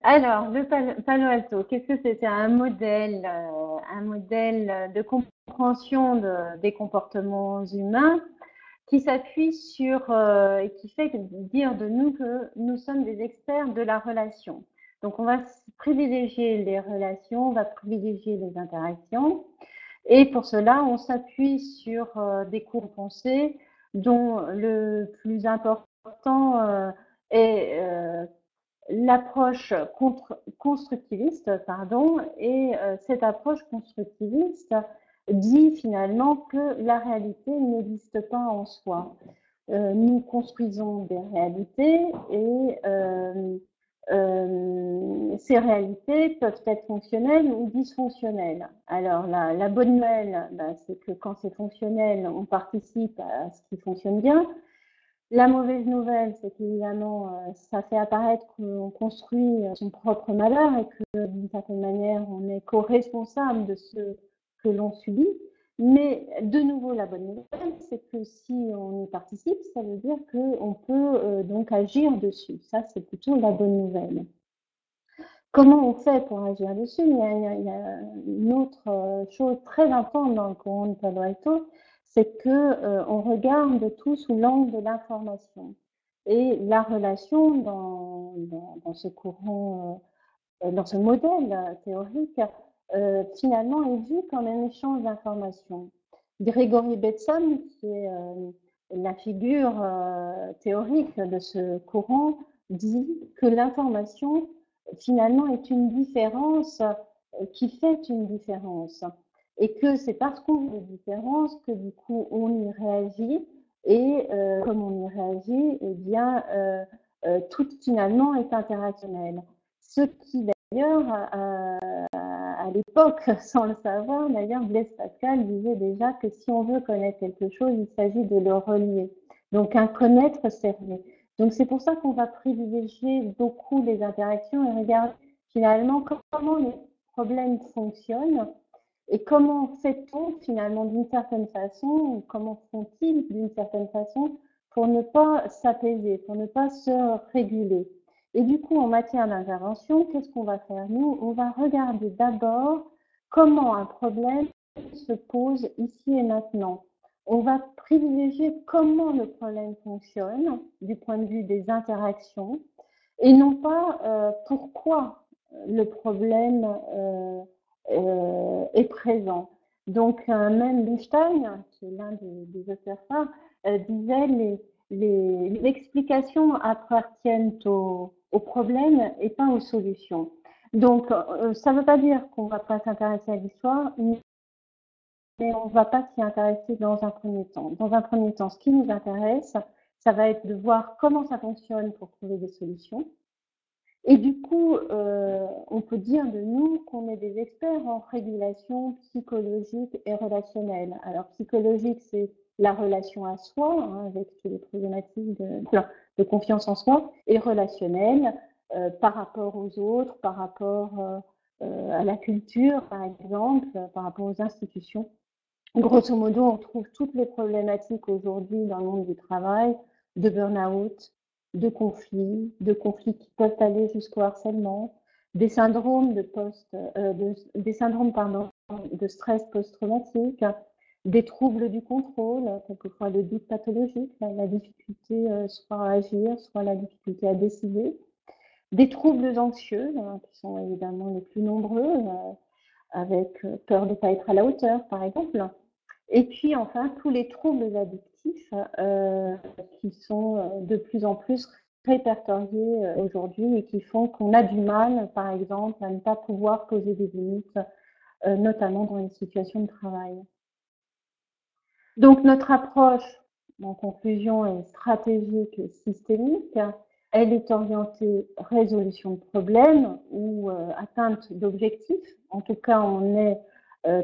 Alors, le Palo Alto, qu'est-ce que c'est? C'est un modèle de compréhension des comportements humains qui s'appuie sur et qui fait dire de nous que nous sommes des experts de la relation. Donc, on va privilégier les relations, on va privilégier les interactions, et pour cela, on s'appuie sur des cours pensés dont le plus important est l'approche constructiviste, pardon, et cette approche constructiviste dit finalement que la réalité n'existe pas en soi. Nous construisons des réalités et ces réalités peuvent être fonctionnelles ou dysfonctionnelles. Alors la bonne nouvelle, ben, c'est que quand c'est fonctionnel, on participe à ce qui fonctionne bien. La mauvaise nouvelle, c'est qu'évidemment, ça fait apparaître qu'on construit son propre malheur et que d'une certaine manière, on est co-responsable de ce que l'on subit. Mais de nouveau, la bonne nouvelle, c'est que si on y participe, ça veut dire qu'on peut donc agir dessus. Ça, c'est plutôt la bonne nouvelle. Comment on fait pour agir dessus? Il y a une autre chose très importante dans le courant de Palo Alto, c'est que on regarde tout sous l'angle de l'information. Et la relation dans ce courant, dans ce modèle théorique, finalement est vue comme un échange d'informations. Grégory Bateson, qui est la figure théorique de ce courant, dit que l'information finalement est une différence qui fait une différence et que c'est parce qu'on voit des différences que du coup on y réagit et comme on y réagit, eh bien tout finalement est interactionnel. Ce qui d'ailleurs à l'époque, sans le savoir, d'ailleurs Blaise Pascal disait déjà que si on veut connaître quelque chose, il s'agit de le relier. Donc un connaître cerné. Donc c'est pour ça qu'on va privilégier beaucoup les interactions et regarder finalement comment les problèmes fonctionnent et comment fait-on finalement d'une certaine façon, ou comment font-ils d'une certaine façon pour ne pas s'apaiser, pour ne pas se réguler. Et du coup, en matière d'intervention, qu'est-ce qu'on va faire? Nous, on va regarder d'abord comment un problème se pose ici et maintenant. On va privilégier comment le problème fonctionne du point de vue des interactions et non pas pourquoi le problème est présent. Donc même Einstein, qui est l'un des auteurs phares, disait les explications appartiennent aux problèmes et pas aux solutions. Donc ça ne veut pas dire qu'on ne va pas s'intéresser à l'histoire, mais on ne va pas s'y intéresser dans un premier temps. Dans un premier temps, ce qui nous intéresse, ça va être de voir comment ça fonctionne pour trouver des solutions. Et du coup, on peut dire de nous qu'on est des experts en régulation psychologique et relationnelle. Alors, psychologique, c'est la relation à soi, hein, avec toutes les problématiques de confiance en soi, et relationnelle, par rapport aux autres, par rapport à la culture, par exemple, par rapport aux institutions. Grosso modo, on trouve toutes les problématiques aujourd'hui dans le monde du travail, de burn-out, de conflits qui peuvent aller jusqu'au harcèlement, des syndromes des syndromes pardon, de stress post-traumatique, des troubles du contrôle, quelquefois le doute pathologique, la difficulté soit à agir, soit la difficulté à décider, des troubles anxieux, hein, qui sont évidemment les plus nombreux, avec peur de ne pas être à la hauteur, par exemple. Et puis enfin, tous les troubles addictifs qui sont de plus en plus répertoriés aujourd'hui et qui font qu'on a du mal, par exemple, à ne pas pouvoir poser des limites, notamment dans les situations de travail. Donc notre approche, en conclusion, est stratégique et systémique. Elle est orientée résolution de problèmes ou atteinte d'objectifs. En tout cas, on est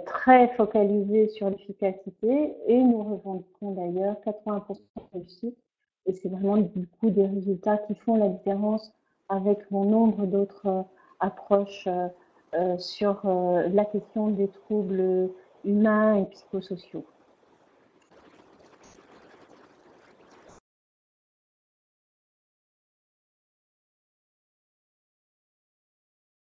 très focalisé sur l'efficacité et nous revendiquons d'ailleurs 80% de réussite. Et c'est vraiment du coup des résultats qui font la différence avec bon nombre d'autres approches sur la question des troubles humains et psychosociaux.